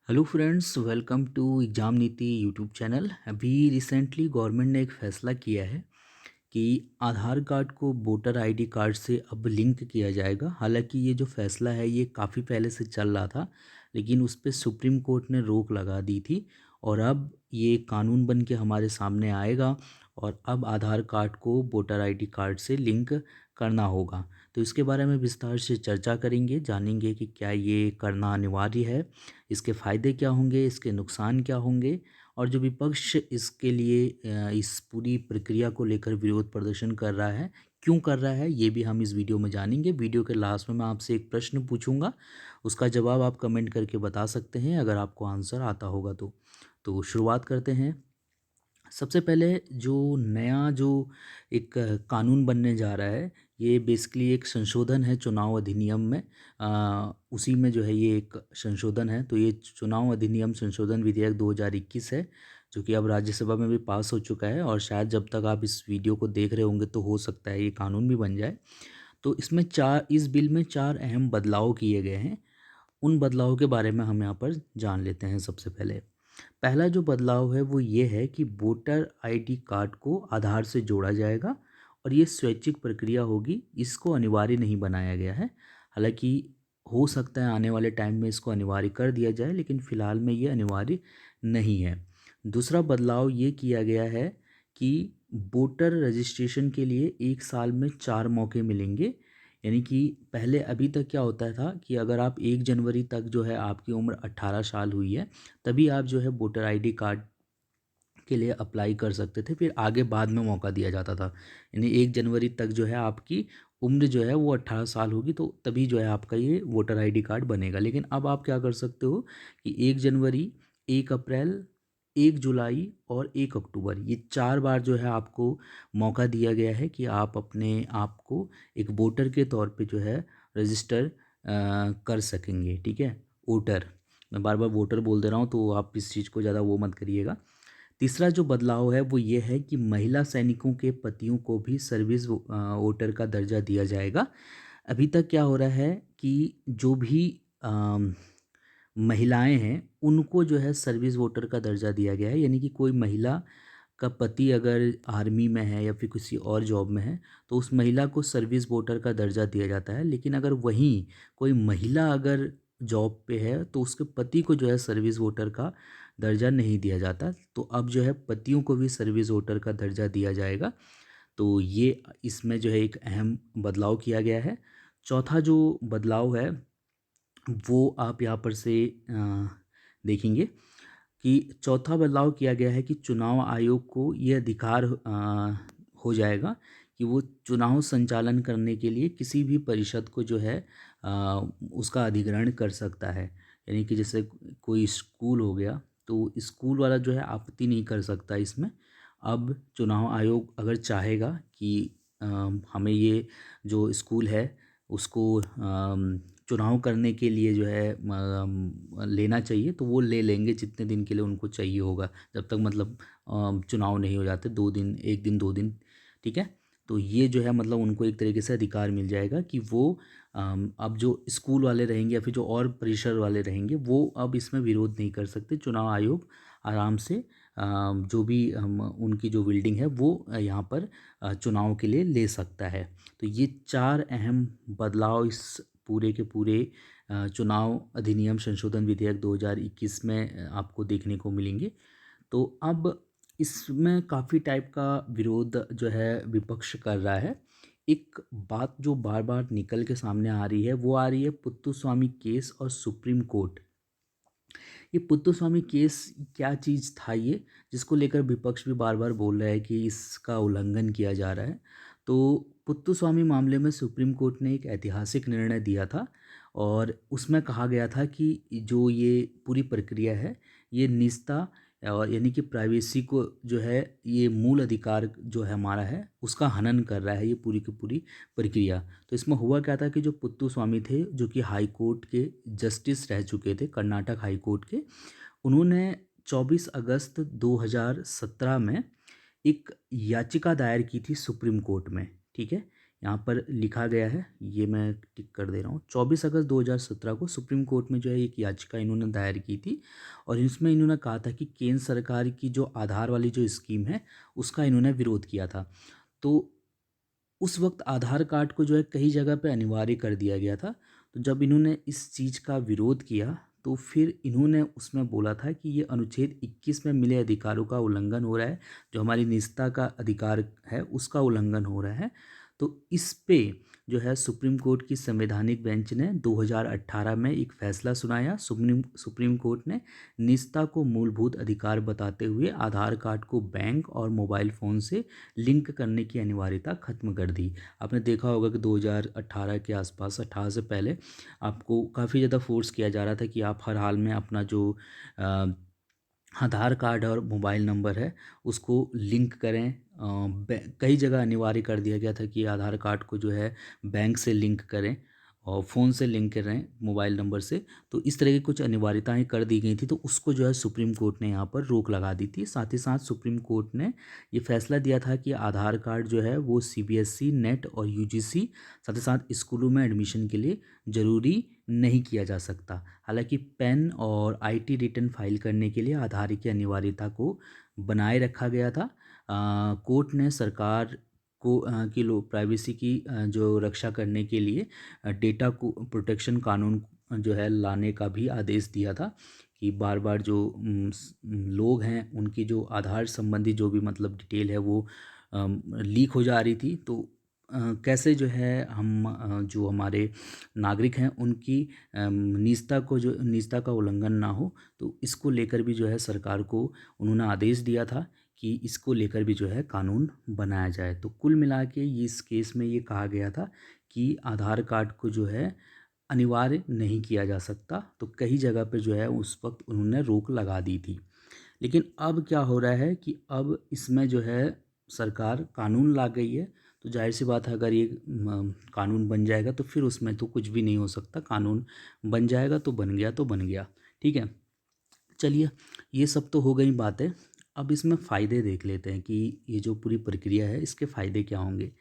Hello friends, welcome to exam Niti YouTube channel. अभी recently government ने एक फ़ैसला किया है कि आधार कार्ड को वोटर आईडी कार्ड से अब लिंक किया जाएगा। हालांकि ये जो फ़ैसला है ये काफ़ी पहले से चल रहा था, लेकिन उस पे सुप्रीम कोर्ट ने रोक लगा दी थी और अब ये कानून बन के हमारे सामने आएगा और अब आधार कार्ड को वोटर आईडी कार्ड से लिंक करना होगा। तो इसके बारे में विस्तार से चर्चा करेंगे, जानेंगे कि क्या ये करना अनिवार्य है, इसके फ़ायदे क्या होंगे, इसके नुकसान क्या होंगे और जो विपक्ष इसके लिए इस पूरी प्रक्रिया को लेकर विरोध प्रदर्शन कर रहा है, क्यों कर रहा है, ये भी हम इस वीडियो में जानेंगे। वीडियो के लास्ट में मैं आपसे एक प्रश्न पूछूंगा, उसका जवाब आप कमेंट करके बता सकते हैं अगर आपको आंसर आता होगा तो शुरुआत करते हैं। सबसे पहले जो नया जो एक कानून बनने जा रहा है, ये बेसिकली एक संशोधन है चुनाव अधिनियम में। उसी में जो है ये एक संशोधन है। तो ये चुनाव अधिनियम संशोधन विधेयक 2021 है, जो कि अब राज्यसभा में भी पास हो चुका है और शायद जब तक आप इस वीडियो को देख रहे होंगे तो हो सकता है ये कानून भी बन जाए। तो इस बिल में 4 अहम बदलाव किए गए हैं। उन बदलावों के बारे में हम यहाँ पर जान लेते हैं। सबसे पहले पहला जो बदलाव है वो ये है कि वोटर आईडी कार्ड को आधार से जोड़ा जाएगा और ये स्वैच्छिक प्रक्रिया होगी, इसको अनिवार्य नहीं बनाया गया है। हालांकि हो सकता है आने वाले टाइम में इसको अनिवार्य कर दिया जाए, लेकिन फ़िलहाल में ये अनिवार्य नहीं है। दूसरा बदलाव ये किया गया है कि वोटर रजिस्ट्रेशन के लिए 1 साल में 4 मौके मिलेंगे। यानी कि पहले अभी तक क्या होता था कि अगर आप 1 जनवरी तक जो है आपकी उम्र 18 साल हुई है, तभी आप जो है वोटर आईडी कार्ड के लिए अप्लाई कर सकते थे, फिर आगे बाद में मौका दिया जाता था। यानी 1 जनवरी तक जो है आपकी उम्र जो है वो 18 साल होगी, तो तभी जो है आपका ये वोटर आईडी कार्ड बनेगा। लेकिन अब आप क्या कर सकते हो कि 1 जनवरी, 1 अप्रैल, 1 जुलाई और 1 अक्टूबर, ये 4 बार जो है आपको मौका दिया गया है कि आप अपने आप को एक वोटर के तौर पे जो है रजिस्टर कर सकेंगे। ठीक है, वोटर, मैं बार बार वोटर बोल दे रहा हूँ तो आप इस चीज़ को ज़्यादा वो मत करिएगा। तीसरा जो बदलाव है वो ये है कि महिला सैनिकों के पतियों को भी सर्विस वोटर का दर्जा दिया जाएगा। अभी तक क्या हो रहा है कि जो भी महिलाएं हैं उनको जो है सर्विस वोटर का दर्जा दिया गया है। यानी कि कोई महिला का पति अगर आर्मी में है या फिर किसी और जॉब में है तो उस महिला को सर्विस वोटर का दर्जा दिया जाता है। लेकिन अगर वहीं कोई महिला अगर जॉब पे है तो उसके पति को जो है सर्विस वोटर का दर्जा नहीं दिया जाता। तो अब जो है पतियों को भी सर्विस वोटर का दर्जा दिया जाएगा। तो ये इसमें जो है एक अहम बदलाव किया गया है। चौथा जो बदलाव है वो आप यहाँ पर से देखेंगे कि चौथा बदलाव किया गया है कि चुनाव आयोग को ये अधिकार हो जाएगा कि वो चुनाव संचालन करने के लिए किसी भी परिषद को जो है उसका अधिग्रहण कर सकता है। यानी कि जैसे कोई स्कूल हो गया तो स्कूल वाला जो है आपत्ति नहीं कर सकता इसमें। अब चुनाव आयोग अगर चाहेगा कि हमें ये जो स्कूल है उसको चुनाव करने के लिए जो है लेना चाहिए, तो वो ले लेंगे जितने दिन के लिए उनको चाहिए होगा, जब तक मतलब चुनाव नहीं हो जाते, 2 दिन, 1 दिन, 2 दिन। ठीक है, तो ये जो है मतलब उनको एक तरीके से अधिकार मिल जाएगा कि वो अब जो स्कूल वाले रहेंगे या फिर जो और परिसर वाले रहेंगे वो अब इसमें विरोध नहीं कर सकते। चुनाव आयोग आराम से जो भी हम उनकी जो बिल्डिंग है वो यहाँ पर चुनाव के लिए ले सकता है। तो ये 4 अहम बदलाव इस पूरे के पूरे चुनाव अधिनियम संशोधन विधेयक 2021 में आपको देखने को मिलेंगे। तो अब इसमें काफ़ी टाइप का विरोध जो है विपक्ष कर रहा है। एक बात जो बार बार निकल के सामने आ रही है वो आ रही है पुत्तुस्वामी केस और सुप्रीम कोर्ट। ये पुत्तुस्वामी केस क्या चीज़ था ये, जिसको लेकर विपक्ष भी बार बार बोल रहा है कि इसका उल्लंघन किया जा रहा है। तो पुत्तुस्वामी मामले में सुप्रीम कोर्ट ने एक ऐतिहासिक निर्णय दिया था और उसमें कहा गया था कि जो ये पूरी प्रक्रिया है ये निजता और यानी कि प्राइवेसी को जो है ये मूल अधिकार जो है हमारा है उसका हनन कर रहा है ये पूरी की पूरी प्रक्रिया। तो इसमें हुआ क्या था कि जो पुत्तुस्वामी थे जो कि हाई कोर्ट के जस्टिस रह चुके थे, कर्नाटक हाई कोर्ट के, उन्होंने 24 अगस्त 2017 में एक याचिका दायर की थी सुप्रीम कोर्ट में। ठीक है, यहाँ पर लिखा गया है, ये मैं टिक कर दे रहा हूँ। 24 अगस्त 2017 को सुप्रीम कोर्ट में जो है एक याचिका इन्होंने दायर की थी और इसमें इन्होंने कहा था कि केंद्र सरकार की जो आधार वाली जो स्कीम है उसका इन्होंने विरोध किया था। तो उस वक्त आधार कार्ड को जो है कई जगह पे अनिवार्य कर दिया गया था। तो जब इन्होंने इस चीज़ का विरोध किया तो फिर इन्होंने उसमें बोला था कि ये अनुच्छेद 21 में मिले अधिकारों का उल्लंघन हो रहा है, जो हमारी निजता का अधिकार है उसका उल्लंघन हो रहा है। तो इस पे जो है सुप्रीम कोर्ट की संवैधानिक बेंच ने 2018 में एक फैसला सुनाया। सुप्रीम कोर्ट ने निजता को मूलभूत अधिकार बताते हुए आधार कार्ड को बैंक और मोबाइल फ़ोन से लिंक करने की अनिवार्यता खत्म कर दी। आपने देखा होगा कि 2018 के आसपास, 18 से पहले आपको काफ़ी ज़्यादा फोर्स किया जा रहा था कि आप हर हाल में अपना जो अ, आधार कार्ड और मोबाइल नंबर है उसको लिंक करें। कई जगह अनिवार्य कर दिया गया था कि आधार कार्ड को जो है बैंक से लिंक करें और फ़ोन से लिंक करें मोबाइल नंबर से। तो इस तरह की कुछ अनिवार्यताएं कर दी गई थी, तो उसको जो है सुप्रीम कोर्ट ने यहाँ पर रोक लगा दी थी। साथ ही साथ सुप्रीम कोर्ट ने ये फैसला दिया था कि आधार कार्ड जो है वो सीबीएसई, नेट और यूजीसी साथ ही साथ स्कूलों में एडमिशन के लिए ज़रूरी नहीं किया जा सकता। हालांकि पेन और आईटी रिटर्न फाइल करने के लिए आधार की अनिवार्यता को बनाए रखा गया था। कोर्ट ने सरकार को की लो प्राइवेसी की जो रक्षा करने के लिए डेटा को प्रोटेक्शन कानून जो है लाने का भी आदेश दिया था कि बार बार जो लोग हैं उनकी जो आधार संबंधी जो भी मतलब डिटेल है वो लीक हो जा रही थी। तो कैसे जो है हम जो हमारे नागरिक हैं उनकी निजता का उल्लंघन ना हो, तो इसको लेकर भी जो है सरकार को उन्होंने आदेश दिया था कि इसको लेकर भी जो है कानून बनाया जाए। तो कुल मिला के इस केस में ये कहा गया था कि आधार कार्ड को जो है अनिवार्य नहीं किया जा सकता। तो कई जगह पे जो है उस वक्त उन्होंने रोक लगा दी थी। लेकिन अब क्या हो रहा है कि अब इसमें जो है सरकार कानून ला गई है। तो जाहिर सी बात है अगर ये कानून बन जाएगा तो फिर उसमें तो कुछ भी नहीं हो सकता। कानून बन जाएगा तो बन गया तो बन गया, ठीक है। चलिए, ये सब तो हो गई बातें। अब इसमें फ़ायदे देख लेते हैं कि ये जो पूरी प्रक्रिया है इसके फ़ायदे क्या होंगे।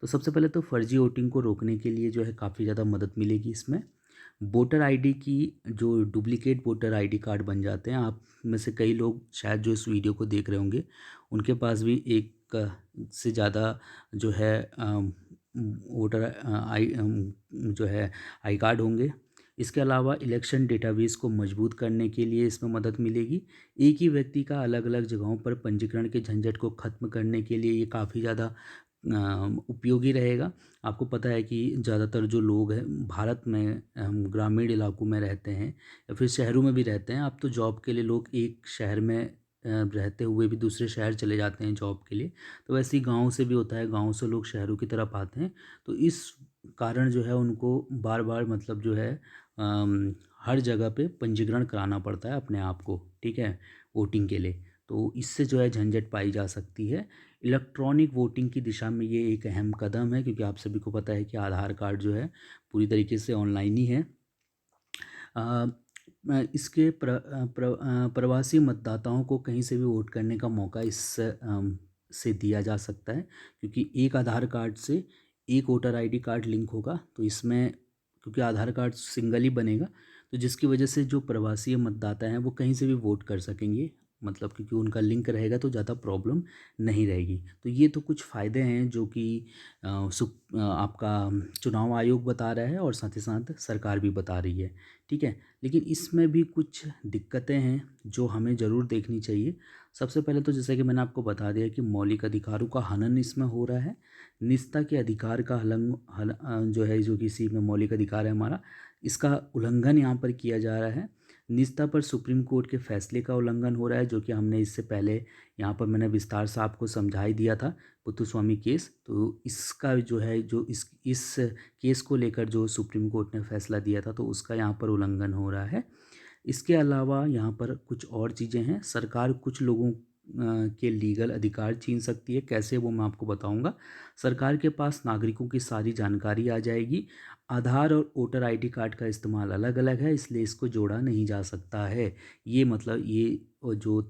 तो सबसे पहले तो फर्जी वोटिंग को रोकने के लिए जो है काफ़ी ज़्यादा मदद मिलेगी इसमें। वोटर आईडी की जो डुप्लीकेट वोटर आईडी कार्ड बन जाते हैं, आप में से कई लोग शायद जो इस वीडियो को देख रहे होंगे उनके पास भी एक से ज़्यादा जो है वोटर जो है आई कार्ड होंगे। इसके अलावा इलेक्शन डेटाबेस को मजबूत करने के लिए इसमें मदद मिलेगी। एक ही व्यक्ति का अलग अलग जगहों पर पंजीकरण के झंझट को ख़त्म करने के लिए ये काफ़ी ज़्यादा उपयोगी रहेगा। आपको पता है कि ज़्यादातर जो लोग हैं भारत में ग्रामीण इलाकों में रहते हैं या फिर शहरों में भी रहते हैं। अब तो जॉब के लिए लोग एक शहर में रहते हुए भी दूसरे शहर चले जाते हैं जॉब के लिए। तो वैसे ही गाँव से भी होता है, गाँव से लोग शहरों की तरफ आते हैं। तो इस कारण जो है उनको बार बार मतलब जो है हर जगह पे पंजीकरण कराना पड़ता है अपने आप को, ठीक है, वोटिंग के लिए। तो इससे जो है झंझट पाई जा सकती है। इलेक्ट्रॉनिक वोटिंग की दिशा में ये एक अहम कदम है, क्योंकि आप सभी को पता है कि आधार कार्ड जो है पूरी तरीके से ऑनलाइन ही है। इसके प्रवासी मतदाताओं को कहीं से भी वोट करने का मौका से दिया जा सकता है, क्योंकि एक आधार कार्ड से एक वोटर आईडी कार्ड लिंक होगा। तो इसमें क्योंकि आधार कार्ड सिंगल ही बनेगा, तो जिसकी वजह से जो प्रवासी मतदाता हैं वो कहीं से भी वोट कर सकेंगे, मतलब क्योंकि उनका लिंक रहेगा तो ज़्यादा प्रॉब्लम नहीं रहेगी। तो ये तो कुछ फ़ायदे हैं जो कि आपका चुनाव आयोग बता रहा है और साथ ही साथ सरकार भी बता रही है, ठीक है। लेकिन इसमें भी कुछ दिक्कतें हैं जो हमें ज़रूर देखनी चाहिए। सबसे पहले तो जैसा कि मैंने आपको बता दिया कि मौलिक अधिकारों का हनन इसमें हो रहा है। निजता के अधिकार का जो है, जो किसी में मौलिक अधिकार है हमारा, इसका उल्लंघन यहाँ पर किया जा रहा है। निजता पर सुप्रीम कोर्ट के फैसले का उल्लंघन हो रहा है, जो कि हमने इससे पहले यहाँ पर मैंने विस्तार से आपको समझा ही दिया था, पुत्तुस्वामी केस। तो इसका जो है जो इस केस को लेकर जो सुप्रीम कोर्ट ने फैसला दिया था तो उसका यहाँ पर उल्लंघन हो रहा है। इसके अलावा यहाँ पर कुछ और चीज़ें हैं। सरकार कुछ लोगों के लीगल अधिकार छीन सकती है। कैसे, वो मैं आपको बताऊंगा। सरकार के पास नागरिकों की सारी जानकारी आ जाएगी। आधार और वोटर आईडी कार्ड का इस्तेमाल अलग अलग है, इसलिए इसको जोड़ा नहीं जा सकता है। ये मतलब ये जो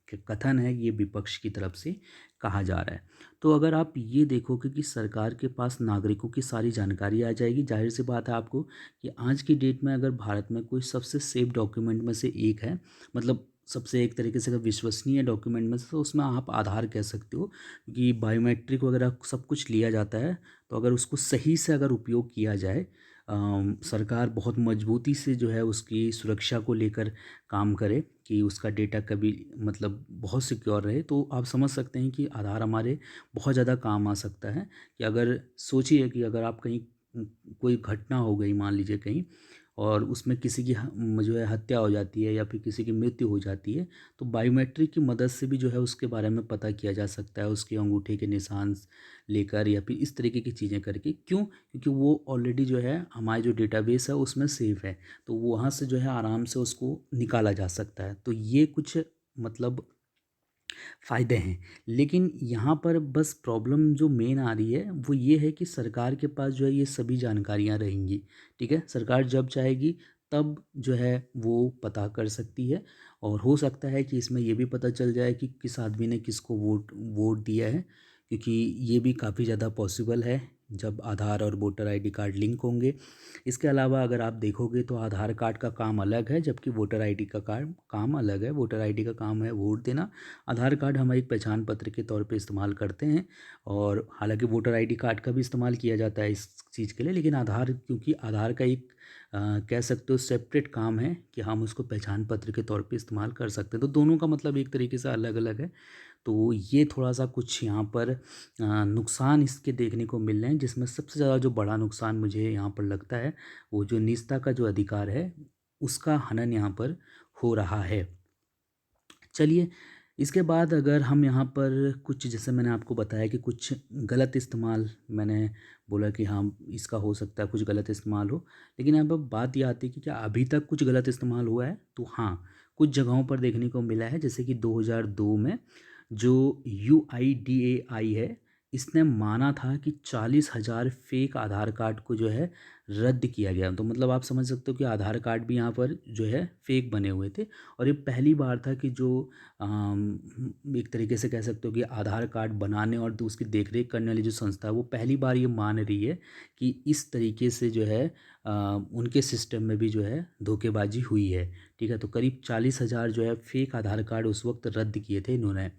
कथन है ये विपक्ष की तरफ से कहा जा रहा है। तो अगर आप ये देखोगे कि सरकार के पास नागरिकों की सारी जानकारी आ जाएगी, ज़ाहिर सी बात है आपको कि आज की डेट में अगर भारत में कोई सबसे सेफ डॉक्यूमेंट में से एक है, मतलब सबसे एक तरीके से अगर विश्वसनीय डॉक्यूमेंट में से, तो उसमें आप आधार कह सकते हो, क्योंकि बायोमेट्रिक वगैरह सब कुछ लिया जाता है। तो अगर उसको सही से अगर उपयोग किया जाए, सरकार बहुत मजबूती से जो है उसकी सुरक्षा को लेकर काम करे कि उसका डेटा कभी मतलब बहुत सिक्योर रहे, तो आप समझ सकते हैं कि आधार हमारे बहुत ज़्यादा काम आ सकता है। कि अगर सोचिए कि अगर आप कहीं कोई घटना हो गई मान लीजिए कहीं, और उसमें किसी की जो है हत्या हो जाती है या फिर किसी की मृत्यु हो जाती है, तो बायोमेट्रिक की मदद से भी जो है उसके बारे में पता किया जा सकता है, उसके अंगूठे के निशान लेकर या फिर इस तरीके की चीज़ें करके। क्यों? क्योंकि वो ऑलरेडी जो है हमारे जो डेटाबेस है उसमें सेव है, तो वहाँ से जो है आराम से उसको निकाला जा सकता है। तो ये कुछ मतलब फ़ायदे हैं। लेकिन यहाँ पर बस प्रॉब्लम जो मेन आ रही है वो ये है कि सरकार के पास जो है ये सभी जानकारियाँ रहेंगी, ठीक है? सरकार जब चाहेगी तब जो है वो पता कर सकती है, और हो सकता है कि इसमें ये भी पता चल जाए कि किस आदमी ने किसको वोट वोट दिया है, क्योंकि ये भी काफ़ी ज़्यादा पॉसिबल है जब आधार और वोटर आईडी कार्ड लिंक होंगे। इसके अलावा अगर आप देखोगे तो आधार कार्ड का काम अलग है, जबकि वोटर आईडी का काम अलग है। वोटर आईडी का काम है वोट देना, आधार कार्ड हम एक पहचान पत्र के तौर पे इस्तेमाल करते हैं। और हालांकि वोटर आईडी कार्ड का भी इस्तेमाल किया जाता है इस चीज़ के लिए, लेकिन आधार, क्योंकि आधार का एक कह सकते हो सेपरेट काम है कि हम उसको पहचान पत्र के तौर पे इस्तेमाल कर सकते हैं, तो दोनों का मतलब एक तरीके से अलग अलग है। तो ये थोड़ा सा कुछ यहाँ पर नुकसान इसके देखने को मिल रहे हैं, जिसमें सबसे ज़्यादा जो बड़ा नुकसान मुझे यहाँ पर लगता है वो जो निजता का जो अधिकार है उसका हनन यहाँ पर हो रहा है। चलिए, इसके बाद अगर हम यहाँ पर कुछ, जैसे मैंने आपको बताया कि कुछ गलत इस्तेमाल, मैंने बोला कि हाँ इसका हो सकता है कुछ गलत इस्तेमाल हो, लेकिन यहाँ पर बात ये आती है कि क्या अभी तक कुछ गलत इस्तेमाल हुआ है? तो हाँ, कुछ जगहों पर देखने को मिला है, जैसे कि 2002 में जो UIDAI है, इसने माना था कि 40,000 फेक आधार कार्ड को जो है रद्द किया गया। तो मतलब आप समझ सकते हो कि आधार कार्ड भी यहाँ पर जो है फेक बने हुए थे, और ये पहली बार था कि जो एक तरीके से कह सकते हो कि आधार कार्ड बनाने और तो उसकी देखरेख करने वाली जो संस्था है वो पहली बार ये मान रही है कि इस तरीके से जो है उनके सिस्टम में भी जो है धोखेबाजी हुई है। ठीक है, तो करीब 40,000 जो है फेक आधार कार्ड उस वक्त रद्द किए थे इन्होंने।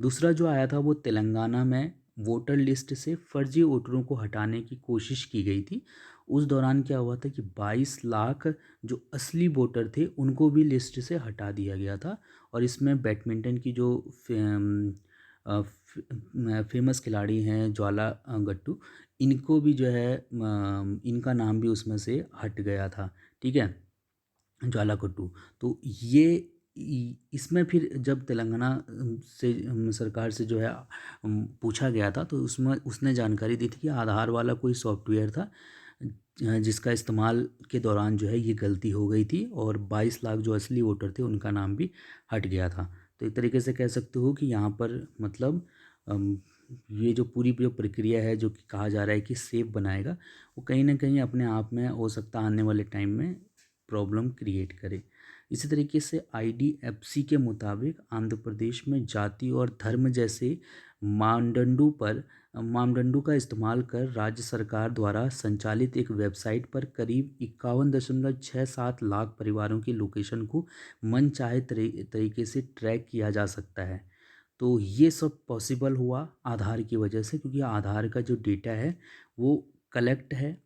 दूसरा जो आया था वो तेलंगाना में वोटर लिस्ट से फर्जी वोटरों को हटाने की कोशिश की गई थी। उस दौरान क्या हुआ था कि 22 लाख जो असली वोटर थे उनको भी लिस्ट से हटा दिया गया था। और इसमें बैडमिंटन की जो फेमस खिलाड़ी हैं ज्वाला गट्टू, इनको भी जो है इनका नाम भी उसमें से हट गया था। ठीक है, ज्वाला कट्टू। तो ये इसमें फिर जब तेलंगाना से सरकार से जो है पूछा गया था, तो उसमें उसने जानकारी दी थी कि आधार वाला कोई सॉफ्टवेयर था जिसका इस्तेमाल के दौरान जो है ये गलती हो गई थी, और 22 लाख जो असली वोटर थे उनका नाम भी हट गया था। तो एक तरीके से कह सकते हो कि यहाँ पर मतलब अम, ये जो पूरी जो प्रक्रिया है जो कि कहा जा रहा है कि सेफ बनाएगा, वो कहीं ना कहीं अपने आप में हो सकता है आने वाले टाइम में प्रॉब्लम क्रिएट करे। इसी तरीके से IDFC के मुताबिक आंध्र प्रदेश में जाति और धर्म जैसे मानदंडों का इस्तेमाल कर राज्य सरकार द्वारा संचालित एक वेबसाइट पर करीब 51.67 लाख परिवारों की लोकेशन को मनचाहे तरीके से ट्रैक किया जा सकता है। तो ये सब पॉसिबल हुआ आधार की वजह से, क्योंकि आधार का जो डेटा है वो कलेक्ट है,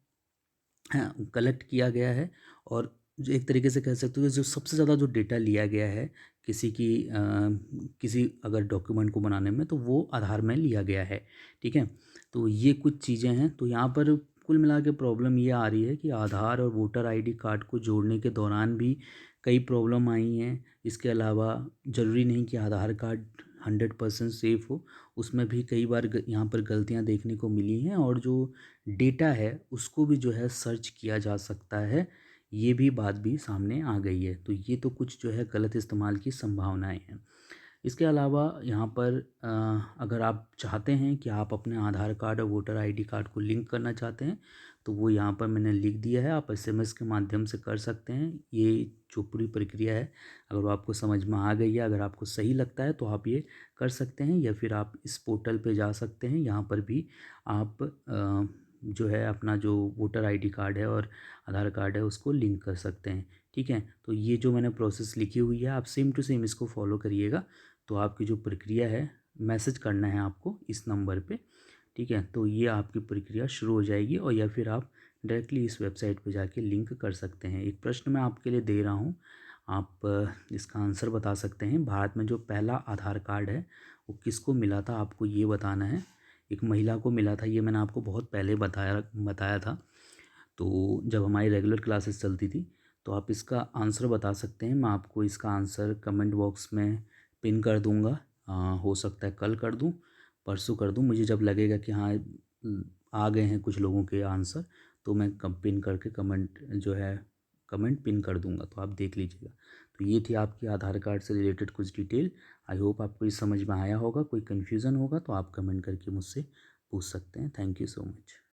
हाँ, कलेक्ट किया गया है। और जो एक तरीके से कह सकते हो कि जो सबसे ज़्यादा जो डेटा लिया गया है किसी की किसी अगर डॉक्यूमेंट को बनाने में, तो वो आधार में लिया गया है। ठीक है, तो ये कुछ चीज़ें हैं। तो यहाँ पर कुल मिला के प्रॉब्लम ये आ रही है कि आधार और वोटर आईडी कार्ड को जोड़ने के दौरान भी कई प्रॉब्लम आई हैं। इसके अलावा ज़रूरी नहीं कि आधार कार्ड 100% सेफ़ हो, उसमें भी कई बार यहाँ पर गलतियाँ देखने को मिली हैं, और जो डेटा है उसको भी जो है सर्च किया जा सकता है। ये भी बात भी सामने आ गई है। तो ये तो कुछ जो है गलत इस्तेमाल की संभावनाएं हैं। इसके अलावा यहाँ पर अगर आप चाहते हैं कि आप अपने आधार कार्ड और वोटर आईडी कार्ड को लिंक करना चाहते हैं, तो वो यहाँ पर मैंने लिख दिया है, आप SMS के माध्यम से कर सकते हैं। ये जो पूरी प्रक्रिया है, अगर वो आपको समझ में आ गई है, अगर आपको सही लगता है तो आप ये कर सकते हैं, या फिर आप इस पोर्टल पे जा सकते हैं। यहाँ पर भी आप जो है अपना जो वोटर आईडी कार्ड है और आधार कार्ड है उसको लिंक कर सकते हैं। ठीक है, तो ये जो मैंने प्रोसेस लिखी हुई है, आप सेम टू सेम इसको फॉलो करिएगा। तो आपकी जो प्रक्रिया है, मैसेज करना है आपको इस नंबर पे। ठीक है, तो ये आपकी प्रक्रिया शुरू हो जाएगी, और या फिर आप डायरेक्टली इस वेबसाइट पे जाके लिंक कर सकते हैं। एक प्रश्न मैं आपके लिए दे रहा हूँ, आप इसका आंसर बता सकते हैं। भारत में जो पहला आधार कार्ड है वो किसको मिला था, आपको ये बताना है। एक महिला को मिला था, ये मैंने आपको बहुत पहले बताया बताया था, तो जब हमारी रेगुलर क्लासेस चलती थी। तो आप इसका आंसर बता सकते हैं। मैं आपको इसका आंसर कमेंट बॉक्स में पिन कर दूंगा। हो सकता है कल कर दूं, परसों कर दूं, मुझे जब लगेगा कि हाँ आ गए हैं कुछ लोगों के आंसर, तो मैं पिन करके कमेंट जो है कमेंट पिन कर दूंगा, तो आप देख लीजिएगा। तो ये थी आपकी आधार कार्ड से रिलेटेड कुछ डिटेल। आई होप आपको ये समझ में आया होगा। कोई कन्फ्यूज़न होगा तो आप कमेंट करके मुझसे पूछ सकते हैं। Thank you so much.